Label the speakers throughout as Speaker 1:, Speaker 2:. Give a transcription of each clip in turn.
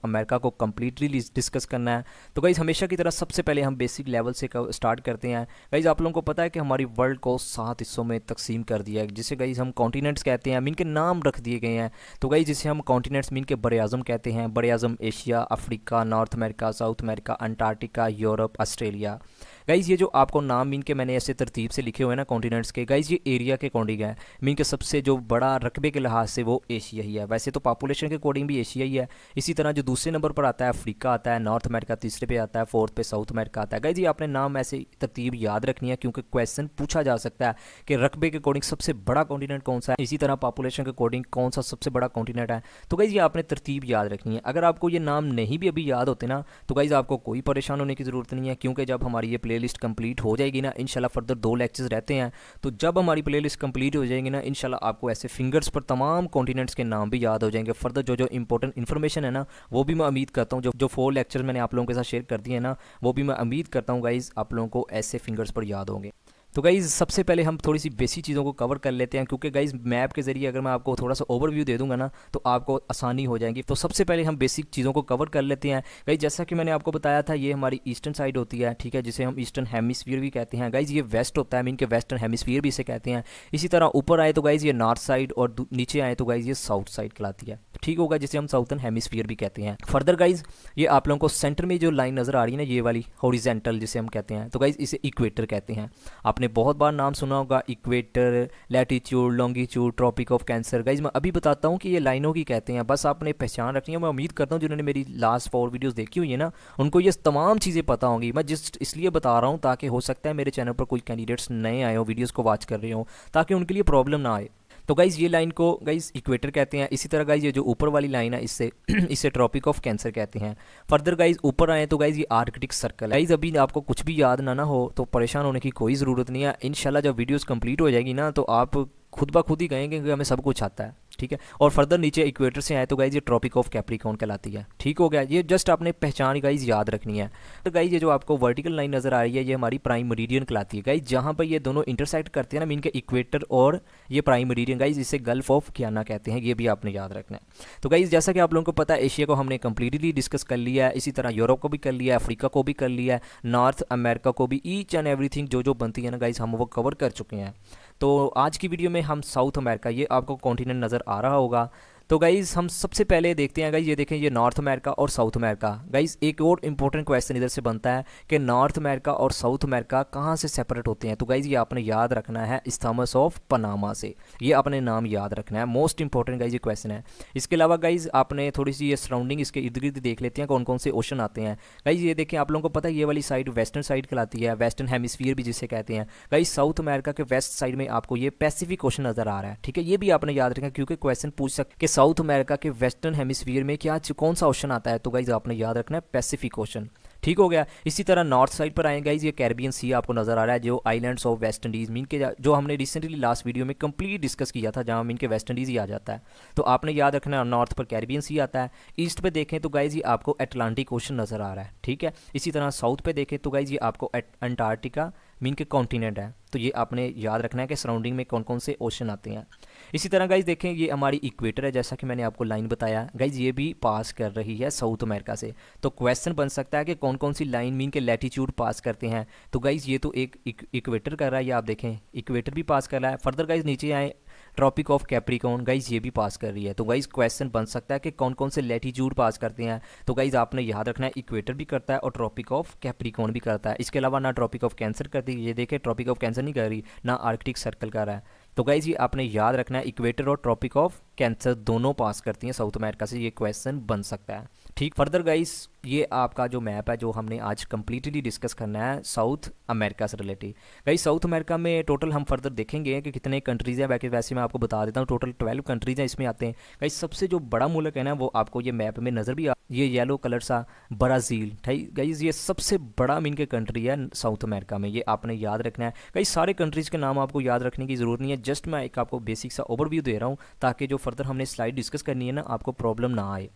Speaker 1: America को completely discuss करना है। तो गाइज़ हमेशा की तरह सबसे पहले हम बेसिक लेवल से स्टार्ट करते हैं। गाइज़ आप लोगों को पता है कि हमारी वर्ल्ड को 7 हिस्सों में तकसीम कर दिया है, जिसे गाइज़ हम कॉन्टिनेंट्स कहते हैं, मीन के नाम रख दिए गए हैं। तो गाइज़ जिसे हम कॉन्टिनेंट्स मीन के बड़े आज़म कहते हैं। बड़े आज़म Asia, Africa, North America, South America, Antarctica, Europe, Australia. Guys ये जो आपको नाम मीन के मैंने ऐसे तरतीब से लिखे हुए हैं ना कॉन्टिनेंट्स के, गाइज़ ये एरिया के अकॉर्डिंग है। मीन के सबसे जो बड़ा रकबे के लिहाज से वो एशिया ही है। वैसे तो पॉपुलेशन के अकॉर्डिंग भी एशिया ही है। इसी तरह जो दूसरे नंबर पर आता है अफ्रीका आता है, नॉर्थ अमेरिका तीसरे पे आता है, फोर्थ पे साउथ अमेरिका आता है। गाइज़ ये आपने नाम ऐसे तरतीब याद रखनी है, क्योंकि क्वेश्चन पूछा जा सकता है कि रकबे के अकॉर्डिंग सबसे बड़ा कॉन्टिनेंट कौन सा है, इसी तरह पॉपुलेशन के अकॉर्डिंग कौन सा सबसे बड़ा कॉन्टिनेंट है। तो गाइज़ ये आपने तरतीब याद रखनी है। अगर आपको ये नाम नहीं भी अभी याद होते ना, तो गाइज़ आपको कोई परेशान होने की ज़रूरत नहीं है, क्योंकि जब हमारी ये प्ले लिस्ट कंप्लीट हो जाएगी ना, इंशाल्लाह फर्दर 2 लेक्चर्स रहते हैं। तो जब हमारी प्ले लिस्ट कंप्लीट हो जाएगी ना, इंशाल्लाह आपको ऐसे फिंगर्स पर तमाम कॉन्टिनेंट्स के नाम भी याद हो जाएंगे। फर्दर जो जो इंपॉर्टेंट इन्फॉर्मेशन है ना, वो भी मैं उम्मीद करता हूँ जो 4 लेक्चर मैंने आप लोगों के साथ शेयर कर दिए हैं ना, वो भी मैं उम्मीद करता हूँ गाइज़ आप लोगों को ऐसे फिंगर्स पर याद होंगे। तो गाइज़ सबसे पहले हम थोड़ी सी बेसिक चीज़ों को कवर कर लेते हैं, क्योंकि गाइज़ मैप के ज़रिए अगर मैं आपको थोड़ा सा ओवरव्यू दे दूंगा ना, तो आपको आसानी हो जाएगी। तो सबसे पहले हम बेसिक चीज़ों को कवर कर लेते हैं। गाइज़ जैसा कि मैंने आपको बताया था, ये हमारी ईस्टर्न साइड होती है, ठीक है, जिसे हम ईस्टर्न हेमिस्फीयर भी कहते हैं। गाइज़ ये वेस्ट होता है, मीन के वेस्टर्न हेमिस्फीयर भी इसे कहते हैं। इसी तरह ऊपर आए तो गाइज़ ये नॉर्थ साइड, और नीचे आए तो गाइज़ ये साउथ साइड कहलाती है, ठीक होगा, जिसे हम साउथर्न हेमिस्फीयर भी कहते हैं। फर्दर गाइज़ ये आप लोगों को सेंटर में जो लाइन नज़र आ रही है ना, ये वाली हॉरिजेंटल जिसे हम कहते हैं, तो गाइज़ इसे इक्वेटर कहते हैं। आपने बहुत बार नाम सुना होगा, equator, latitude, longitude, tropic of cancer. Guys मैं अभी बताता हूँ कि ये लाइनों की कहते हैं, बस आपने पहचान रखनी है। मैं उम्मीद करता हूँ जिन्होंने मेरी लास्ट 4 वीडियोस देखी हुई है ना, उनको ये तमाम चीज़ें पता होंगी। मैं जस्ट इसलिए बता रहा हूँ ताकि हो सकता है मेरे चैनल पर कोई कैंडिडेट्स नए आए हो, वीडियोज़ को वॉच कर रहे हो, ताकि उनके लिए प्रॉब्लम ना आए। तो गाइज़ ये लाइन को गाइज़ इक्वेटर कहते हैं। इसी तरह गाइज़ ये जो ऊपर वाली लाइन है, इससे इसे ट्रॉपिक ऑफ कैंसर कहते हैं। फर्दर गाइज़ ऊपर आए तो गाइज़ ये आर्कटिक सर्कल है। गाइज़ अभी आपको कुछ भी याद ना हो तो परेशान होने की कोई ज़रूरत नहीं है। इंशाल्लाह जब वीडियोस कंप्लीट हो जाएगी ना, तो आप खुद ब खुद ही कहेंगे कि हमें सब कुछ आता है, ठीक है। और फर्दर नीचे इक्वेटर से आए तो गाइज़ ये ट्रॉपिक ऑफ कैप्रिकॉर्न कहलाती है, ठीक हो गया। ये जस्ट आपने पहचान गाइज़ याद रखनी है। तो गाइज़ ये जो आपको वर्टिकल लाइन नज़र आ रही है, ये हमारी प्राइम मेरिडियन कहलाती है। गाइज़ जहाँ पर ये दोनों इंटरसेक्ट करते हैं ना, मीन के इक्वेटर और ये प्राइम मेरिडियन, गाइज़ इसे गल्फ ऑफ गियाना कहते हैं। ये भी आपने याद रखना है। तो गाइज़ जैसा कि आप लोगों को पता है, एशिया को हमने कम्प्लीटली डिस्कस कर लिया है। इसी तरह यूरोप को भी कर लिया है, अफ्रीका को भी कर लिया है, नॉर्थ अमेरिका को भी, ईच एंड एवरीथिंग जो जो बनती है ना गाइज़, हम वो कवर कर चुके हैं। तो आज की वीडियो में हम साउथ अमेरिका, ये आपको कॉन्टिनेंट नज़र आ रहा होगा। तो गाइज़ हम सबसे पहले देखते हैं गाइज़, ये देखें, ये नॉर्थ अमेरिका और साउथ अमेरिका। गाइज़ एक और इंपॉर्टेंट क्वेश्चन इधर से बनता है कि नॉर्थ अमेरिका और साउथ अमेरिका कहाँ से सेपरेट होते हैं। तो गाइज़ ये आपने याद रखना है इस्थमस ऑफ पनामा से, ये आपने नाम याद रखना है। मोस्ट इंपॉर्टेंट गाइज़ ये क्वेश्चन है। इसके अलावा गाइज़ आपने थोड़ी सी ये सराउंडिंग, इसके इर्द गिर्द देख लेते हैं कौन कौन से ओशन आते हैं। गाइज़ ये देखें, आप लोगों को पता है ये वाली साइड वेस्टर्न साइड कहलाती है, वेस्टर्न हेमिस्फीयर भी जिसे कहते हैं। गाइज़ साउथ अमेरिका के वेस्ट साइड में आपको ये पैसिफिक ओशन नज़र आ रहा है, ठीक है। ये भी आपने याद रखना, क्योंकि क्वेश्चन पूछ सकते कि साउथ अमेरिका के वेस्टर्न हेमिस्फीयर में क्या कौन सा ओशन आता है। तो गाइज़ आपने याद रखना है पैसिफिक ओशन, ठीक हो गया। इसी तरह नॉर्थ साइड पर आए गाइज़, ये कैरिबियन सी आपको नज़र आ रहा है, जो islands of West Indies, mean के जो हमने रिसेंटली लास्ट वीडियो में कंप्लीट डिस्कस किया था, जहाँ मीन के वेस्ट इंडीज़ ही आ जाता है। तो आपने याद रखना है नॉर्थ पर कैरिबियन सी आता है। ईस्ट पे देखें तो गाइज़ ये आपको अटलांटिक ओशन नज़र आ रहा है, ठीक है। इसी तरह साउथ पे देखें तो गाइज़ ये आपको अंटार्कटिका मीन के कॉन्टिनेंट है। तो ये आपने याद रखना है कि सराउंडिंग में कौन कौन से ओशन आते हैं। इसी तरह गाइज़ देखें, ये हमारी इक्वेटर है, जैसा कि मैंने आपको लाइन बताया। गाइज़ ये भी पास कर रही है साउथ अमेरिका से। तो क्वेश्चन बन सकता है कि कौन कौन सी लाइन मीन के लैटीट्यूड पास करते हैं। तो गाइज़ ये तो एक इक्वेटर कर रहा है, ये आप देखें इक्वेटर भी पास कर रहा है। फर्दर गाइज़ नीचे आए, ट्रॉपिक ऑफ कैप्रिकॉर्न, गाइज़ ये भी पास कर रही है। तो गाइज़ क्वेश्चन बन सकता है कि कौन कौन से लैटीट्यूड पास करते हैं। तो गाइज़ आपने याद रखना है इक्वेटर भी करता है और ट्रॉपिक ऑफ कैप्रिकॉर्न भी करता है। इसके अलावा ना ट्रॉपिक ऑफ कैंसर करती है, ये देखें ट्रॉपिक ऑफ कैंसर नहीं कर रही, ना आर्कटिक सर्कल कर रहा है। तो गाइज़ ये आपने याद रखना है इक्वेटर और ट्रॉपिक ऑफ कैंसर दोनों पास करती हैं साउथ अमेरिका से, ये क्वेश्चन बन सकता है, ठीक। फर्दर गाइज़ ये आपका जो मैप है, जो हमने आज कम्प्लीटली डिस्कस करना है साउथ अमेरिका से रिलेटेड। गाइज़ साउथ अमेरिका में टोटल हम फर्दर देखेंगे कि कितने कंट्रीज़ हैं। बाकी वैसे मैं आपको बता देता हूँ, टोटल 12 कंट्रीज़ हैं इसमें आते हैं। गाइज़ सबसे जो बड़ा मुल्क है ना, वो आपको ये मैप में नज़र भी ये येलो कलर सा ब्राज़ील, ठीक। गाइज़ ये सबसे बड़ा मीन के कंट्री है साउथ अमेरिका में, ये आपने याद रखना है। गाइज़ सारे कंट्रीज़ के नाम आपको याद रखने की ज़रूरत नहीं है, जस्ट मैं एक आपको बेसिक सा ओवरव्यू दे रहा हूँ, ताकि जो फर्दर हमने स्लाइड डिस्कस करनी है ना, आपको प्रॉब्लम ना आए।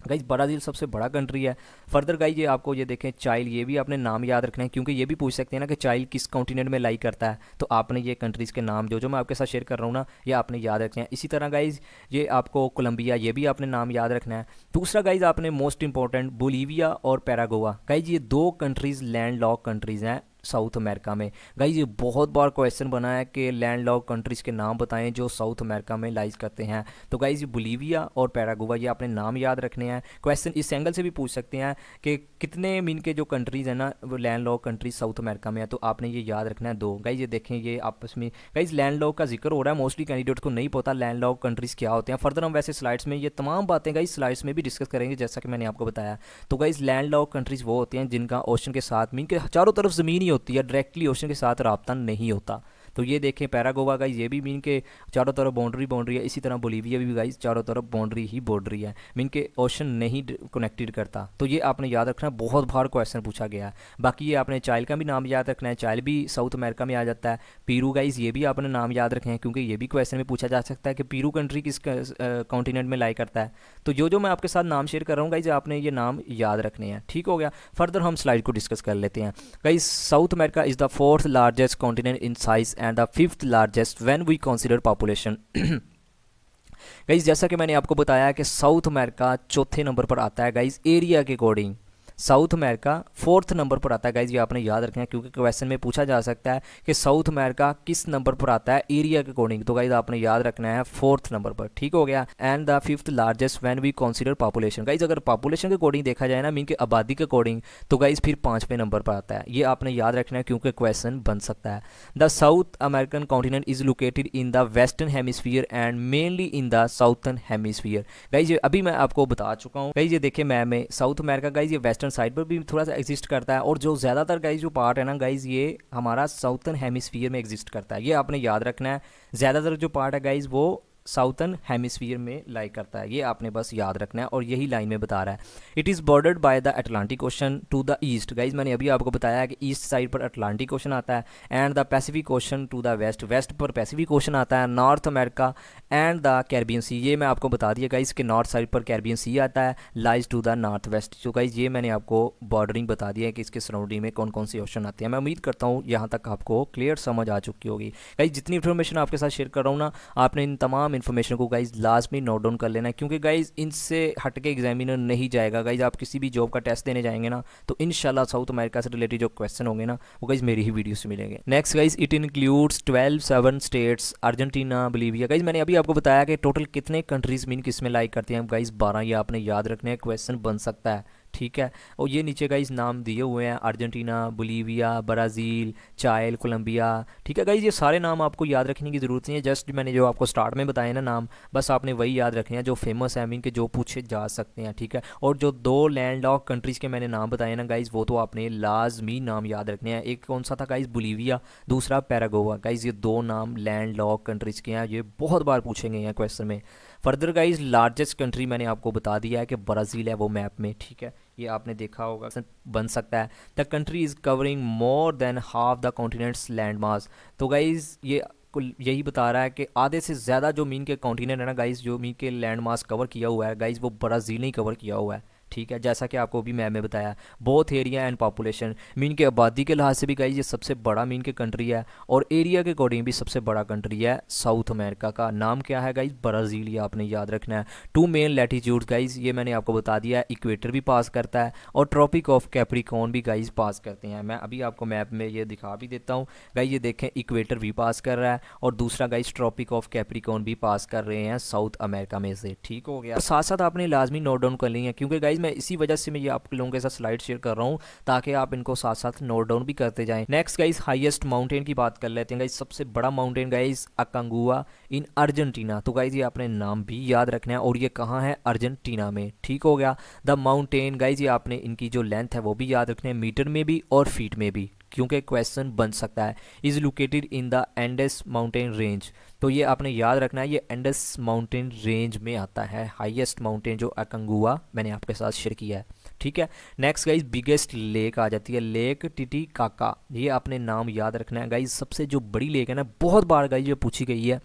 Speaker 1: गाइज ब्राज़ील सबसे बड़ा कंट्री है। फर्दर गाइज ये आपको ये देखें चाइल, ये भी आपने नाम याद रखना है क्योंकि ये भी पूछ सकते हैं ना कि चाइल किस कॉन्टिनेंट में लाई करता है, तो आपने ये कंट्रीज़ के नाम जो जो मैं आपके साथ शेयर कर रहा हूँ ना, ये आपने याद रखना है। इसी तरह गाइज ये आपको कोलंबिया, ये भी आपने नाम याद रखना है। दूसरा गाइज आपने मोस्ट इंपॉर्टेंट बोलीविया और पैरागोवा, गाइज ये दो कंट्रीज़ लैंड लॉक कंट्रीज़ हैं साउथ अमेरिका में। गाइज ये बहुत बार क्वेश्चन बना है कि लैंड लॉक कंट्रीज़ के नाम बताएं जो साउथ अमेरिका में लाइज करते हैं। तो गाइज ये बोलीविया और पैरागोवा, ये आपने नाम याद रखने हैं। क्वेश्चन इस एंगल से भी पूछ सकते हैं कि कितने मीन के जो कंट्रीज़ हैं ना वो land lock countries south America में है, तो आपने ये याद रखना है 2। गाइज ये देखें ये आपस में गाइज लैंड लॉक का जिक्र हो रहा है, मोस्टली कैंडिडेट को नहीं पता लैंड लॉक कंट्रीज़ क्या होते हैं। फर्दर हम वैसे स्लाइड्स में ये तमाम बातें गाइज स्लाइड्स में भी डिस्कस करेंगे जैसा कि मैंने आपको बताया। तो गाइज लैंड लॉक कंट्रीज़ वो होते हैं जिनका ओशन के साथ मीन के चारों तरफ ज़मीन ही होती है, डायरेक्टली ओशन के साथ रब्ता नहीं होता। तो ये देखें पैरागोवा गाइज ये भी मीन के चारों तरफ बाउंड्री है। इसी तरह बोलीविया भी गाइज चारों तरफ बाउंड्री है, मीन के ओशन नहीं कनेक्टेड करता। तो ये आपने याद रखना, बहुत बार क्वेश्चन पूछा गया है। बाकी ये आपने चाइल का भी नाम याद रखना है, चाइल भी साउथ अमेरिका में आ जाता है। पीरू गाइज ये भी आपने नाम याद रखे हैं क्योंकि ये भी क्वेश्चन में पूछा जा सकता है कि पीरू कंट्री किस कॉन्टिनेंट में लाई करता है। तो जो जो मैं आपके साथ नाम शेयर कर रहा हूँ गाइज आपने ये नाम याद रखने हैं, ठीक हो गया। फर्दर हम स्लाइड को डिस्कस कर लेते हैं। Guys South America is the 4th largest continent in size and the 5th largest when we consider population. Guys जैसा कि मैंने आपको बताया कि साउथ अमेरिका चौथे नंबर पर आता है गाइज एरिया के according. South America 4th number पर आता है गाइज, ये आपने याद रखना है क्योंकि क्वेश्चन में पूछा जा सकता है कि साउथ अमेरिका किस नंबर पर आता है एरिया के अकॉर्डिंग। तो गाइज आपने याद रखना है 4th नंबर पर, ठीक हो गया। And the 5th largest when we consider population. Guys अगर पॉपुलेशन के अकॉर्डिंग देखा जाए ना मीन के आबादी के अकॉर्डिंग, तो गाइज फिर 5वें नंबर पर आता है। ये आपने याद रखना है क्योंकि क्वेश्चन बन सकता है। The south American continent is located in the western hemisphere and mainly in the southern hemisphere. Guys ये अभी मैं आपको बता चुका हूँ। गाइज ये देखिए मैप में साउथ अमेरिका गाइज ये वेस्टर्न साइड पर भी थोड़ा सा एग्जिस्ट करता है, और जो ज़्यादातर गाइज जो पार्ट है ना गाइज ये हमारा साउथर्न हेमिस्फीयर में एग्जिस्ट करता है। ये आपने याद रखना है, ज़्यादातर जो पार्ट है गाइज वो साउथर्न हेमिस्फीयर में लाई करता है। ये आपने बस याद रखना है और यही लाइन में बता रहा है। It is bordered by the Atlantic Ocean to the east. Guys मैंने अभी आपको बताया कि ईस्ट साइड पर अटलांटिक ओशन आता है and the Pacific Ocean to the west, west पर पैसिफिक ओशन आता है। North America and the Caribbean Sea, ये मैं आपको बता दिया गाइज कि नॉर्थ साइड पर कैरिबियन सी आता है, lies to the north west. तो गाइज ये मैंने आपको बॉर्डरिंग बता दिया है कि इसके सराउंडिंग में कौन कौन से ओशन आते हैं। मैं उम्मीद करता हूँ यहाँ तक आपको क्लियर समझ आ चुकी होगी। गाइज जितनी इन्फॉर्मेशन आपके साथ शेयर कर रहा हूँ ना, आपने इन तमाम इन्फॉर्मेशन को गाइज लाजमी नोट डाउन कर लेना है क्योंकि गाइज इनसे हट के एग्जामिनर नहीं जाएगा। गाइज आप किसी भी जॉब का टेस्ट देने जाएंगे ना तो इंशाल्लाह साउथ अमेरिका से रिलेटेड जो क्वेश्चन होंगे ना वो गाइज मेरी ही वीडियो से मिलेंगे। Next guys it includes 12 7 states Argentina Bolivia. Guys मैंने अभी आपको बताया कि टोटल कितने कंट्रीज मीन किस में लाइक करते हैं गाइज 12। ये आपने याद रखने हैं, क्वेश्चन बन सकता है, ठीक है। और ये नीचे गाइज नाम दिए हुए हैं अर्जेंटीना, बोलीविया, ब्राज़ील, चाइल, कोलंबिया, ठीक है गाइज। ये सारे नाम आपको याद रखने की ज़रूरत नहीं है, जस्ट मैंने जो आपको स्टार्ट में बताया ना नाम, बस आपने वही याद रखने हैं जो फेमस है मीन के जो पूछे जा सकते हैं, ठीक है। और जो 2 लैंड लॉक कंट्रीज़ के मैंने नाम बताए ना गाइज वो तो आपने लाजमी नाम याद रखने हैं। एक कौन सा था गाइज, बोलीविया, दूसरा पैरागोवा। गाइज ये 2 नाम लैंड लॉक कंट्रीज़ के हैं, ये बहुत बार पूछे गए हैं क्वेश्चन में। फर्दर गाइज लार्जेस्ट कंट्री मैंने आपको बता दिया है कि ब्राज़ील है वो मैप में, ठीक है, ये आपने देखा होगा, बन सकता है। The country is covering more than half the continents land mass. तो गाइज ये यही बता रहा है कि आधे से ज़्यादा जो मीन के कॉन्टिनेंट है ना गाइज, जो मीन के लैंड मास कवर किया हुआ है गाइज वो ब्राज़ील ने कवर किया हुआ है, ठीक है। जैसा कि आपको भी मैप में बताया, both area and population, mean के आबादी के लिहाज से भी गाइज ये सबसे बड़ा मीन के कंट्री है और एरिया के अकॉर्डिंग भी सबसे बड़ा कंट्री है साउथ अमेरिका का। नाम क्या है गाइज, ब्राज़ील, ये आपने याद रखना है। 2 मेन लैटिट्यूड गाइज ये मैंने आपको बता दिया है, इक्वेटर भी पास करता है और ट्रॉपिक ऑफ कैप्रिकॉर्न भी गाइज पास करते हैं। मैं अभी आपको मैप में ये दिखा भी देता हूँ गाइज, ये देखें इक्वेटर भी पास कर रहा है और दूसरा गाइज ट्रॉपिक ऑफ कैप्रिकॉर्न भी पास कर रहे हैं साउथ अमेरिका में से, ठीक हो गया। साथ साथ आपने लाजमी नोट डाउन कर ली है क्योंकि गाइज मैं इसी वजह से मैं ये आप लोगों के साथ स्लाइड शेयर कर रहा हूँ ताकि आप इनको साथ साथ नोट डाउन भी करते जाएं। नेक्स्ट गाइज हाईएस्ट माउंटेन की बात कर लेते हैं गाइज। सबसे बड़ा माउंटेन गाइज अकांगुआ इन अर्जेंटीना। तो गाइज ये आपने नाम भी याद रखना है और ये कहाँ है, अर्जेंटीना में, ठीक हो गया। द माउंटेन गाइज ये आपने इनकी जो लेंथ है वो भी याद रखना है, मीटर में भी और फीट में भी, क्योंकि क्वेश्चन बन सकता है। Is located in the Andes mountain range. तो ये आपने याद रखना है, ये एंडेस माउंटेन रेंज में आता है, हाईएस्ट माउंटेन जो अकांगुआ मैंने आपके साथ शेयर किया है, ठीक है। नेक्स्ट गाइज बिगेस्ट लेक आ जाती है, लेक टिटिकाका। ये आपने नाम याद रखना है गाइज। सबसे जो बड़ी लेक है ना, बहुत बार गाइज ये पूछी गई है,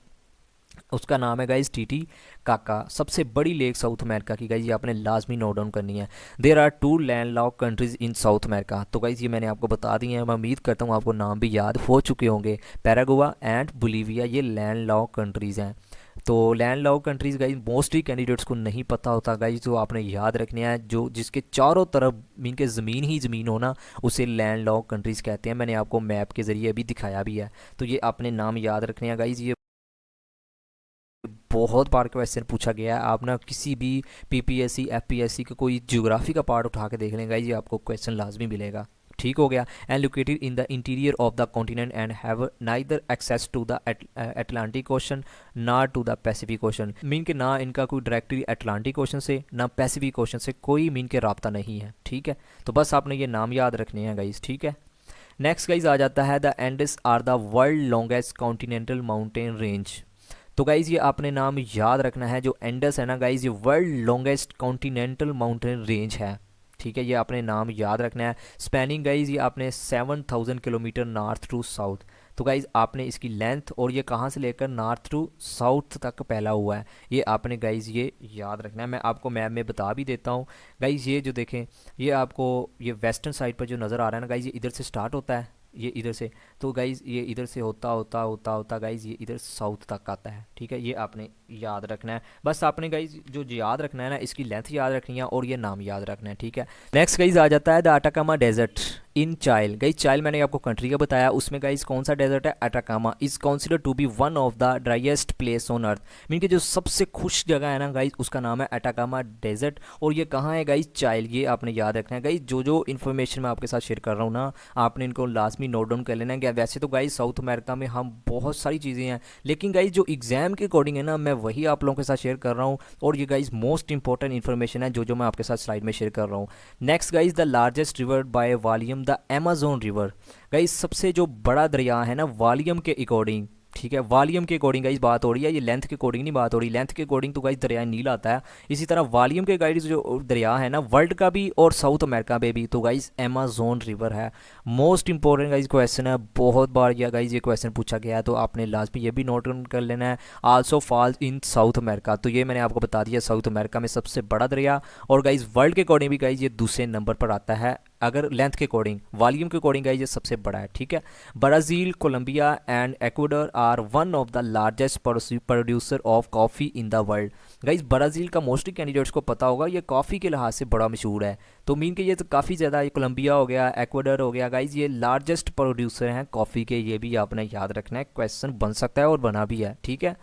Speaker 1: उसका नाम है गाइज टीटी काका। सबसे बड़ी लेक साउथ अमेरिका की गाइज, ये आपने लाजमी नोट डाउन करनी है। There are 2 land lock countries in South America. तो गाइज ये मैंने आपको बता दी है, मैं उम्मीद करता हूँ आपको नाम भी याद हो चुके होंगे। पैरागुआ एंड बोलीविया ये लैंड लॉक कंट्रीज़ हैं। तो land lock countries guys mostly candidates को नहीं पता होता गाइज, तो आपने याद रखना है जो जिसके चारों तरफ मीन के ज़मीन ही ज़मीन हो ना, उसे लैंड लॉक कंट्रीज़ कहते हैं। मैंने आपको मैप के ज़रिए अभी दिखाया भी है। तो ये आपने नाम याद रखने हैं गाइज। ये बहुत बार क्वेश्चन पूछा गया है, आप ना किसी भी पीपीएससी एफपीएससी का कोई ज्योग्राफी का पार्ट उठा के देख लेंगे, ये आपको क्वेश्चन लाजमी मिलेगा। ठीक हो गया। And located in the interior of the continent and have neither access to the Atlantic Ocean ना to the Pacific Ocean. Mean के ना इनका कोई डायरेक्टली अटलांटिक ओशन से ना पैसिफिक ओशन से कोई मीन के रब्ता नहीं है। ठीक है, तो बस आपने ये नाम याद रखने हैं गाइज। ठीक है, नेक्स्ट गाइज आ जाता है the Andes are the world longest continental mountain range. तो गाइज़ ये आपने नाम याद रखना है, जो एंडस है ना गाइज़, ये world longest continental mountain range है। ठीक है, ये आपने नाम याद रखना है। स्पैनिंग गाइज़ ये आपने 7000 किलोमीटर नॉर्थ टू साउथ। तो गाइज़ आपने इसकी लेंथ और ये कहाँ से लेकर नॉर्थ टू साउथ तक फैला हुआ है, ये आपने गाइज़ ये याद रखना है। मैं आपको मैप में बता भी देता हूँ गाइज़। ये जो देखें, ये आपको ये वेस्टर्न साइड पर जो नज़र आ रहा है ना गाइज़, ये इधर से स्टार्ट होता है, ये इधर से। तो गाइज़ ये इधर से होता होता होता होता गाइज़ ये इधर साउथ तक आता है। ठीक है, ये आपने याद रखना है। बस आपने गाइज़ जो याद रखना है ना, इसकी लेंथ याद रखनी है और ये नाम याद रखना है। ठीक है, नेक्स्ट गाइज़ आ जाता है द अटाकामा डेजर्ट इन चाइल। गाइज़ चाइल मैंने आपको कंट्री का बताया, उसमें गाइज़ कौन सा डेजर्ट है, Atacama is considered to be one of the driest place on earth. Mean कि जो सबसे खुश जगह है ना गाइज़, उसका नाम है अटाकामा डेजर्ट। और ये कहाँ है गाइज़, चाइल। ये आपने याद रखना है गाइज़। जो इन्फॉर्मेशन मैं आपके साथ शेयर कर रहा हूँ ना, आपने इनको लाजमी नोट डाउन कर लेना है। वैसे तो गाइज़ साउथ अमेरिका में हम बहुत सारी चीज़ें हैं, लेकिन गाइज़ जो एग्जाम के अकॉर्डिंग है ना, मैं वही आप लोगों के साथ शेयर कर रहा हूँ। और ये गाइज़ मोस्ट इंपॉर्टेंट इन्फॉर्मेशन है जो मैं आपके साथ स्लाइड में शेयर कर रहा हूँ। Next guys the largest river by volume the Amazon river. Guys सबसे जो बड़ा दरिया है ना वॉल्यूम के अकॉर्डिंग, ठीक है, वॉल्यूम के अकॉर्डिंग गाइस बात हो रही है, ये लेंथ के अकॉर्डिंग नहीं बात हो रही। लेंथ के अकॉर्डिंग तो गाइस दरिया नील आता है, इसी तरह वॉल्यूम के गाइस जो दरिया है ना वर्ल्ड का भी और साउथ अमेरिका में भी, तो गाइस अमेज़न रिवर है। मोस्ट इंपॉर्टेंट गाइस क्वेश्चन है, बहुत बार यह गाइस ये क्वेश्चन पूछा गया है, तो आपने लाजमी ये भी नोट डाउन कर लेना है। Also falls in South America, तो ये मैंने आपको बता दिया साउथ अमेरिका में सबसे बड़ा दरिया। और गाइस वर्ल्ड के अकॉर्डिंग भी गाइस ये दूसरे नंबर पर आता है, अगर लेंथ के अकॉर्डिंग, वॉल्यूम के अकॉर्डिंग गाइस ये सबसे बड़ा है। ठीक है, Brazil, Colombia and Ecuador are one of the largest producer of coffee in the world. Guys Brazil का मोस्टली कैंडिडेट्स को पता होगा, ये कॉफ़ी के लिहाज से बड़ा मशहूर है। तो मीन के ये तो काफ़ी ज़्यादा, ये कोलंबिया हो गया, इक्वाडोर हो गया गाइस, ये लार्जेस्ट प्रोड्यूसर हैं कॉफ़ी के। ये भी आपने याद रखना है, क्वेश्चन बन सकता है और बना भी है। ठीक है,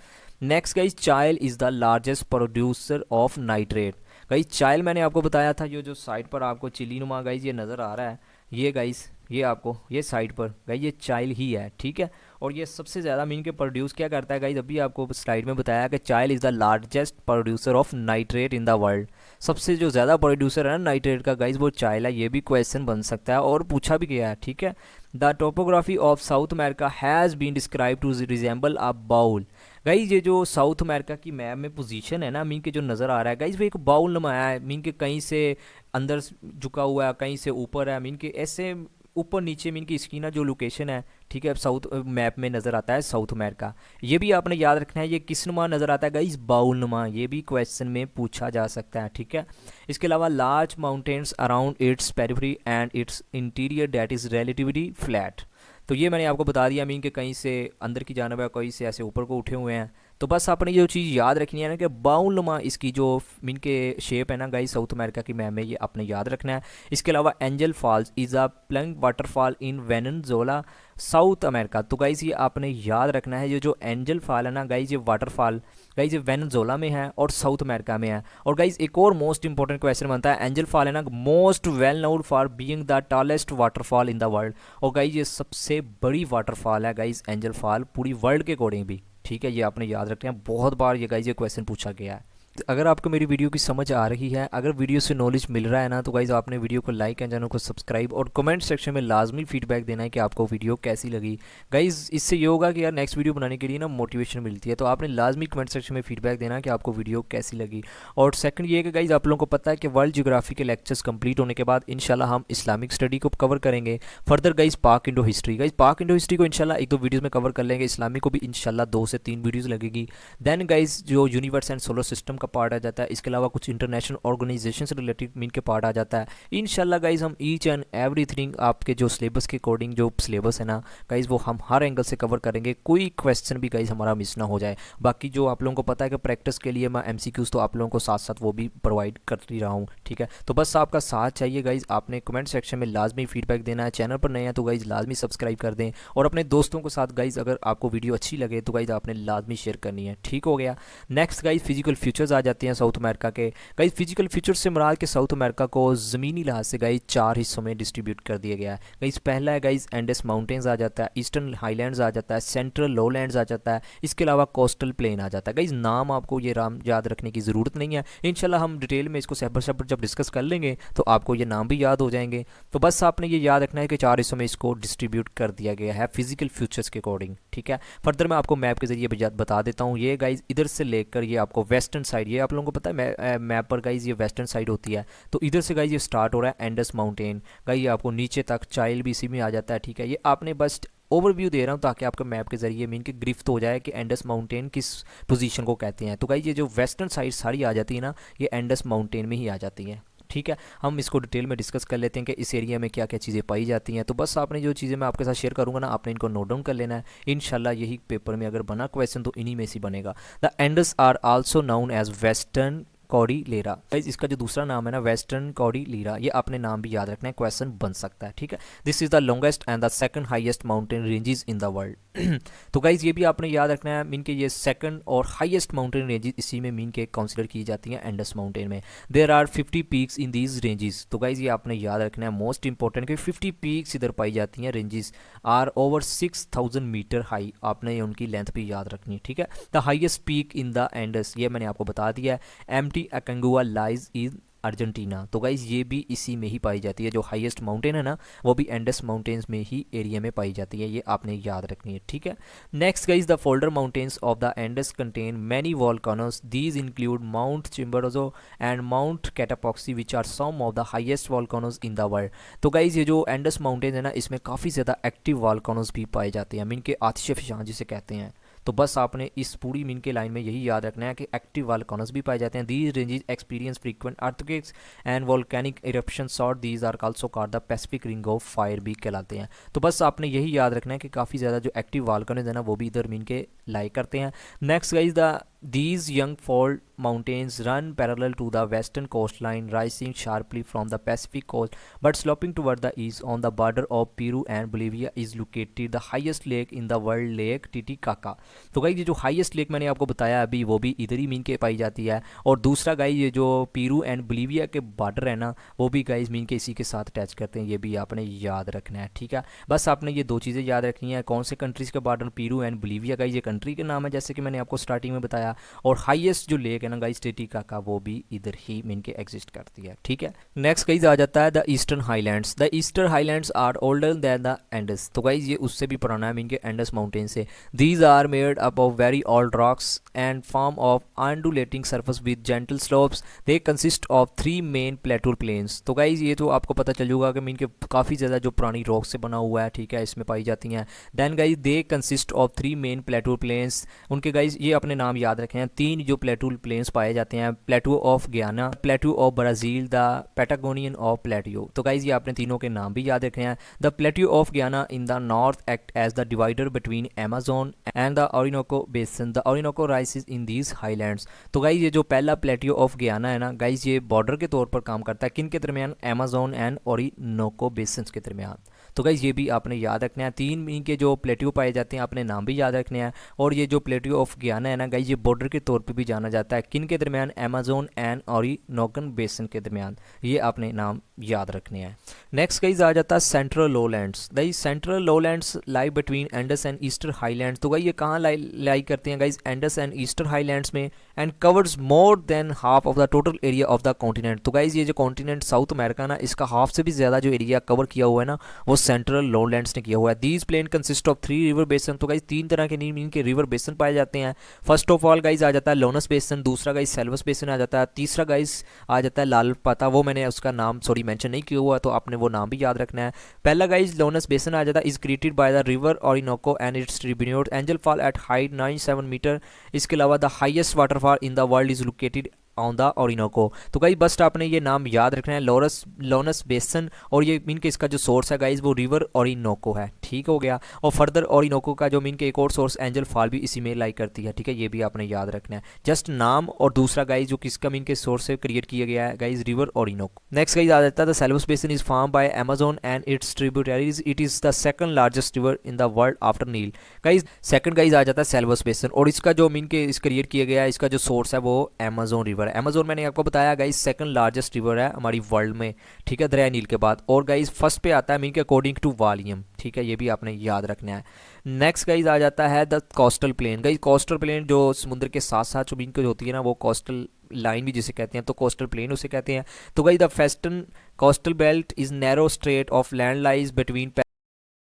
Speaker 1: नेक्स्ट गाइस चाइल is the largest producer of nitrate. Guys चाइल मैंने आपको बताया था, जो साइड पर आपको चिली नुमा गाइस ये नज़र आ रहा है, ये गाइस ये आपको ये साइड पर गाइस ये चाइल ही है। ठीक है, और ये सबसे ज़्यादा मीन के प्रोड्यूस क्या करता है गाइस, अभी आपको स्लाइड में बताया कि चाइल is the largest producer of nitrate in the world. सबसे जो ज़्यादा प्रोड्यूसर है ना नाइट्रेट का गाइस वो चाइल है। ये भी क्वेश्चन बन सकता है और पूछा भी गया है। ठीक है, the topography of South America has been describe to resemble a bowl. Guys ये जो साउथ अमेरिका की मैप में पोजीशन है ना मीन के जो नज़र आ रहा है गाइस, वो एक बाउल नुमाया है। मीन के कहीं से अंदर झुका हुआ है, कहीं से ऊपर है, मीन के ऐसे ऊपर नीचे मीन की इसकी ना जो लोकेशन है, ठीक है, साउथ मैप में नज़र आता है साउथ अमेरिका। ये भी आपने याद रखना है, ये किस नुमा नज़र आता है गाइस, बाउल नुमा। ये भी क्वेश्चन में पूछा जा सकता है। ठीक है, इसके अलावा large mountains around its periphery and it's interior that is relatively flat. तो ये मैंने आपको बता दिया, मीन के कहीं से अंदर की जानब है, कहीं से ऐसे ऊपर को उठे हुए हैं। तो बस आपने ये चीज़ याद रखनी है ना कि बाउल नुमा इसकी जो मीन के शेप है ना गाइस साउथ अमेरिका की मैप में, ये आपने याद रखना है। इसके अलावा Angel Falls is a plunge waterfall in Venezuela South America. तो गाइस ये आपने याद रखना है, ये जो एंजल फॉल है ना गाइस, ये वाटरफॉल गाइस ये वेनेजुएला में है और साउथ अमेरिका में है। और गाइस एक और मोस्ट इंपॉर्टेंट क्वेश्चन बनता है, एंजल फॉल है ना most well known for being the tallest waterfall in the world. और गाइस ये सबसे बड़ी वाटरफॉल है गाइस एंजल फॉल पूरी वर्ल्ड के अकॉर्डिंग भी। ठीक है, ये आपने याद रखना है, बहुत बार ये गाइस ये क्वेश्चन पूछा गया है। अगर आपको मेरी वीडियो की समझ आ रही है, अगर वीडियो से नॉलेज मिल रहा है ना, तो गाइज़ आपने वीडियो को लाइक एंड चैनल को सब्सक्राइब और कमेंट सेक्शन में लाजमी फीडबैक देना है कि आपको वीडियो कैसी लगी। गाइज़ इससे ये होगा कि यार नेक्स्ट वीडियो बनाने के लिए ना मोटिवेशन मिलती है, तो आपने लाजमी कमेंट सेक्शन में फीडबैक देना कि आपको वीडियो कैसी लगी। और सेकंड ये है कि गाइज़ आप लोगों को पता है कि वर्ल्ड ज्योग्राफी के लेक्चर्स कंप्लीट होने के बाद इंशाल्लाह हम इस्लामिक स्टडी को कवर करेंगे। फर्दर गाइज़ पाक इंडो हिस्ट्री, गाइज़ पाक इंडो हिस्ट्री को इंशाल्लाह 1-2 वीडियोज़ में कवर कर लेंगे, इस्लामिक को भी इंशाल्लाह 2 से 3 वीडियोज़ लगेगी। देन गाइज़ जो यूनिवर्स एंड सोलर सिस्टम का पार्ट आ जाता है, इसके अलावा कुछ इंटरनेशनल ऑर्गेनाइजेशन से रिलेटेड मीन के पार्ट आ जाता है। इंशाल्लाह गाइज़ हम ईच एंड एवरीथिंग आपके जो सिलेबस के अकॉर्डिंग जो सिलेबस है ना गाइज़ वो हम हर एंगल से कवर करेंगे, कोई क्वेश्चन भी गाइज़ हमारा मिस ना हो जाए। बाकी जो आप लोगों को पता है कि प्रैक्टिस के लिए मैं एमसीक्यूज़ तो आप लोगों को साथ साथ वो भी प्रोवाइड कर ही रहा हूँ, ठीक है। तो बस आपका साथ चाहिए गाइज़, आपने कमेंट सेक्शन में लाजमी फीडबैक देना है। चैनल पर नए हैं तो गाइज़ लाजमी सब्सक्राइब कर दें और अपने दोस्तों के साथ गाइज़ अगर आपको वीडियो अच्छी लगे तो गाइज़ आपने लाजमी शेयर करनी है, ठीक हो गया। नेक्स्ट गाइज़ फिजिकल फीचर्स आ जाते हैं साउथ अमेरिका के। गाइज़ फिजिकल फीचर्स से मुराद के साउथ अमेरिका को ज़मीनी लिहाज से गाइज़ 4 हिस्सों में डिस्ट्रीब्यूट कर दिया गया है। गाइज़ पहला है गाइज़ एंडेस माउंटेन्स आ जाता है, ईस्टर्न हाईलैंड्स आ जाता है, सेंट्रल लोलैंड्स आ जाता है, इसके अलावा कोस्टल प्लेन आ जाता है। गाइज़ नाम आपको ये राम याद रखने की ज़रूरत नहीं है, इंशाल्लाह हम डिटेल में इसको सेपरेट सेपरेट जब डिस्कस कर लेंगे तो आपको ये नाम भी याद हो जाएंगे। तो बस आपने ये याद रखना है कि 4 हिस्सों में इसको डिस्ट्रीब्यूट कर दिया गया है फिजिकल फीचर्स के अकॉर्डिंग, ठीक है। फर्दर मैं आपको मैप के जरिए बता देता हूँ। ये गाइज़ इधर से लेकर ये आपको वेस्टर्न साइड, ये आप लोगों को पता है मैप पर गाइज़ ये वेस्टर्न साइड होती है, तो इधर से गाइज़ ये स्टार्ट हो रहा है एंडस माउंटेन, गाइज़ ये आपको नीचे तक चाइल्ड भी इसी में आ जाता है, ठीक है। ये आपने बस ओवरव्यू दे रहा हूँ ताकि आपके मैप के जरिए मीन की गिरफ्त हो जाए कि एंडस माउंटेन किस पोजीशन को कहते हैं। तो गाइज़ ये जो वेस्टर्न साइड सारी आ जाती है ना, ये एंडस माउंटेन में ही आ जाती है, ठीक है। हम इसको डिटेल में डिस्कस कर लेते हैं कि इस एरिया में क्या क्या चीज़ें पाई जाती हैं। तो बस आपने जो चीज़ें मैं आपके साथ शेयर करूंगा ना, आपने इनको नोट डाउन कर लेना है। इंशाल्लाह यही पेपर में अगर बना क्वेश्चन तो इन्हीं में से बनेगा। The Andes are also known as western cordillera, guys इसका जो दूसरा नाम है ना वेस्टर्न कॉर्डिलेरा, ये आपने नाम भी याद रखना है, क्वेश्चन बन सकता है, ठीक है। This is the longest and the second highest mountain ranges in the world. तो गाइस ये भी आपने याद रखना है, मीन के ये सेकंड और हाईएस्ट माउंटेन रेंजेस इसी में मीन के कंसिडर की जाती हैं एंडस माउंटेन में। There are 50 peaks in these ranges. तो गाइस ये आपने याद रखना है मोस्ट इंपॉर्टेंट कि 50 पीक्स इधर पाई जाती हैं। Ranges are over 6000 metre high, आपने उनकी लेंथ भी याद रखनी है, ठीक है। The highest peak in the Andes, ये मैंने आपको बता दिया है, अकंगुआ लाइज इन अर्जेंटीना। तो गाइज ये भी इसी में ही पाई जाती है, जो हाईएस्ट माउंटेन है ना वो भी एंडस माउंटेन्स में ही एरिया में पाई जाती है, ये आपने याद रखनी है, ठीक है। Next guys the folded mountains of the Andes contain many volcanoes, these include Mount Chimborazo and Mount Cotopaxi which are some of the highest volcanoes in the world. तो गाइज ये जो एंडस माउंटेन है ना, इसमें काफ़ी ज़्यादा active वॉल्कानोस भी पाए जाते हैं, मीन के आतिशफ़शान जिसे कहते हैं। तो बस आपने इस पूरी मीन के लाइन में यही याद रखना है कि एक्टिव वॉल्कानोस भी पाए जाते हैं। These ranges experience frequent earthquakes and volcanic eruption sort, these are also called the Pacific ring of fire भी कहलाते हैं। तो बस आपने यही याद रखना है कि काफ़ी ज़्यादा जो एक्टिव वॉल्कानोस है ना वो भी इधर मीन के लाई करते हैं। Next guys the these young fold mountains run parallel to the western coastline, rising sharply from the Pacific coast but sloping toward the east. On the border of Peru and Bolivia is located the highest lake in the world, Lake Titicaca। तो guys ये जो highest lake मैंने आपको बताया अभी वो भी इधर ही मीन के पाई जाती है। और दूसरा गाइस ये जो पीरू एंड बोलीविया के बॉर्डर है ना वो भी गाइस मीन के इसी के साथ अटैच करते हैं, ये भी आपने याद रखना है, ठीक है। बस आपने ये दो चीज़ें याद रखनी है, कौन से कंट्रीज़ का border, Piru and Bolivia. Guys ये कंट्री के नाम है जैसे कि मैंने आपको स्टार्टिंग में बताया, और हाईएस्ट जो लेक है ना गाइस टिटिकाका वो भी इधर ही मीन के एग्जिस्ट करती है, ठीक है। नेक्स्ट गाइस आ जाता है the eastern highlands. The eastern highlands are older than the Andes. तो गाइस ये उससे भी पुराना है मीन के एंडस माउंटेन से। These are made up of very old rocks and form of undulating surface with gentle slopes. They consist of 3 main plateau plains. तो guys ये तो आपको पता चल जाएगा कि मीन के काफ़ी ज़्यादा जो पुरानी रॉक से बना हुआ है, ठीक है, इसमें पाई जाती हैं। Then guys they consist of 3 main plateau plains. उनके गाइस ये अपने नाम याद रखें हैं, 3 जो प्लेटू प्लेन्स पाए जाते हैं, प्लेटू ऑफ गियाना, प्लेटू of Brazil, the Patagonian of प्लेटियो। तो गाइस ये आपने तीनों के नाम भी याद रखे हैं। The plateau of Guiana in the north act as the divider between Amazon and the Orinoco basin. The Orinoco rises in these highlands. तो गाइस ये जो पहला प्लेटू ऑफ गियाना है ना गाइस ये बॉर्डर के तौर पर काम करता है, किन के दरमियान, अमेज़न एंड ओरिनोको बेसिन के दरमियान। तो गाइज ये भी आपने याद रखना है। 3 इनके जो प्लेट्यू पाए जाते हैं आपने नाम भी याद रखने हैं। और ये जो प्लेट्यू ऑफ गियाना है ना गाइज, ये बॉर्डर के तौर पे भी जाना जाता है किन के दरमियान, अमेजोन एंड ओरिनोकन बेसिन के दरमियान, ये आपने नाम याद रखने हैं। नेक्स्ट गाइज आ जाता है central lowlands. Guys central lowlands lie between Andes and eastern highlands. तो गाइज ये कहाँ लाई करते हैं guys, Andes and eastern highlands में, and covers more than half of the total area of the continent. तो गाइज ये जो continent south America ना, इसका हाफ से भी ज़्यादा जो एरिया कवर किया हुआ है ना, वो सेंट्रल लोलैंड्स ने किया हुआ है। These plain consist of 3 river basin. तो गाइज 3 तरह के नीम के रिवर बेसन पाए जाते हैं। फर्स्ट ऑफ ऑल गाइज आ जाता है लोनस बेसन, दूसरा गाइज सेल्वस बेसन आ जाता है, तीसरा गाइज आ जाता है लाल पाता। वो मैंने उसका नाम सॉरी मेंशन नहीं किया हुआ, तो आपने वो नाम भी याद रखना है। पहला गाइज लोनस बेसन आ जाता है, is created by the river Orinoco and its tribute Angel fall at height 97 metre. इसके अलावा the highest waterfall in the world is located on the Orinoco. तो गाइज बस आपने ये नाम याद रखना है, लोनस बेसन, और ये मीन के इसका जो सोर्स है गाइज वो रिवर ओरिनोको है। ठीक हो गया। और फर्दर ओरिनोको का जो मीन के एक और सोर्स एंजल फॉल भी इसी में लाई करती है। ठीक है, ये भी आपने याद रखना है। जस्ट नाम और दूसरा गाइज जो किसका मीन के सोर्स से क्रिएट किया गया है guys, river Orinoco. Next guys आ जाता है the selvas basin is form by Amazon and its tributaries. It is the second largest river in the world after Nile. Guys second guys आ जाता है सेल्वस बेसन, और इसका जो मीन के इस क्रिएट किया गया है, इसका जो सोर्स है वो अमेजोन रिवर है। अमेजोन मैंने आपको बताया गाइज सेकंड लार्जेस्ट रिवर है हमारी वर्ल्ड में। ठीक है, दरिया नील के बाद। और गाइज फर्स्ट पे आता है मीन के अकॉर्डिंग टू वॉल्यूम। ठीक है, ये भी आपने याद रखना है। नेक्स्ट गाइज आ जाता है the coastal plain. Guys coastal plain जो समुद्र के साथ साथ जो मीन की होती है ना, वो कोस्टल लाइन भी जिसे कहते हैं, तो कोस्टल प्लेन उसे कहते हैं। तो guys the western coastal belt is narrow straight of land lies between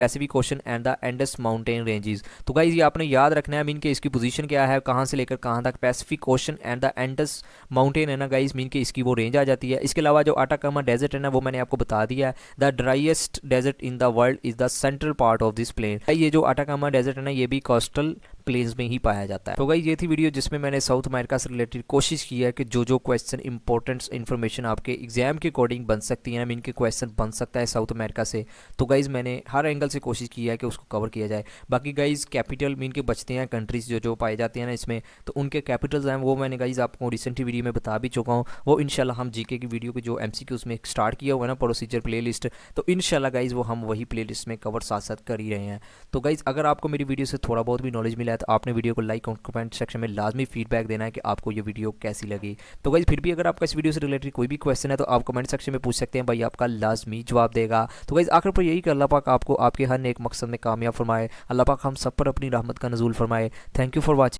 Speaker 1: Pacific ocean and the Indus mountain ranges. तो गाइज ये आपने याद रखना है मीन के इसकी पोजीशन क्या है, कहाँ से लेकर कहाँ तक, Pacific ocean and the Indus mountain है ना गाइज, मीन के इसकी वो रेंज आ जाती है। इसके अलावा जो आटाकामा डेजर्ट है ना, वो मैंने आपको बता दिया है। The driest desert in the world is the central part of this plain. ये जो आटाकामा डेजर्ट है ना, ये भी कोस्टल प्लेन्स में ही पाया जाता है। तो गाइज ये थी वीडियो जिसमें मैंने साउथ अमेरिका से रिलेटेड कोशिश की है कि जो क्वेश्चन इंपॉर्टेंट इन्फॉर्मेशन आपके एग्जाम के अकॉर्डिंग बन सकती है ना, मीन के क्वेश्चन बन सकता है साउथ अमेरिका से, तो गाइज मैंने हर एंगल से कोशिश की है कि उसको कवर किया जाए। बाकी गाइज कैपिटल मीन के बचते हैं कंट्रीज जो पाए जाते हैं ना इसमें, तो उनके कैपिटल्स हैं वो मैंने गाइज आपको रिसेंट वीडियो में बता भी चुका हूँ। वो इंशाल्लाह हम जीके की वीडियो को जो एमसीक्यू उसमें स्टार्ट किया हुआ है ना प्रोसीजर प्लेलिस्ट, तो इंशाल्लाह गाइज वो हम वही प्लेलिस्ट में कवर साथ साथ कर ही रहे हैं। तो गाइज अगर आपको मेरी वीडियो से थोड़ा बहुत भी नॉलेज मिला है, तो आपने वीडियो को लाइक और कमेंट सेक्शन में लाजमी फीडबैक देना है कि आपको ये वीडियो कैसी लगी। तो गाइज फिर भी अगर आपका इस वीडियो से रिलेटेड कोई भी क्वेश्चन है, तो आप कमेंट सेक्शन में पूछ सकते हैं, भाई आपका लाजमी जवाब देगा। तो गाइज आखिर पर यही कि अल्लाह पाक आपको आपके हर नेक मकसद में कामयाब फरमाए। अल्लाह पाक हम सब पर अपनी रहमत का नज़ूल फरमाए। Thank you for watching.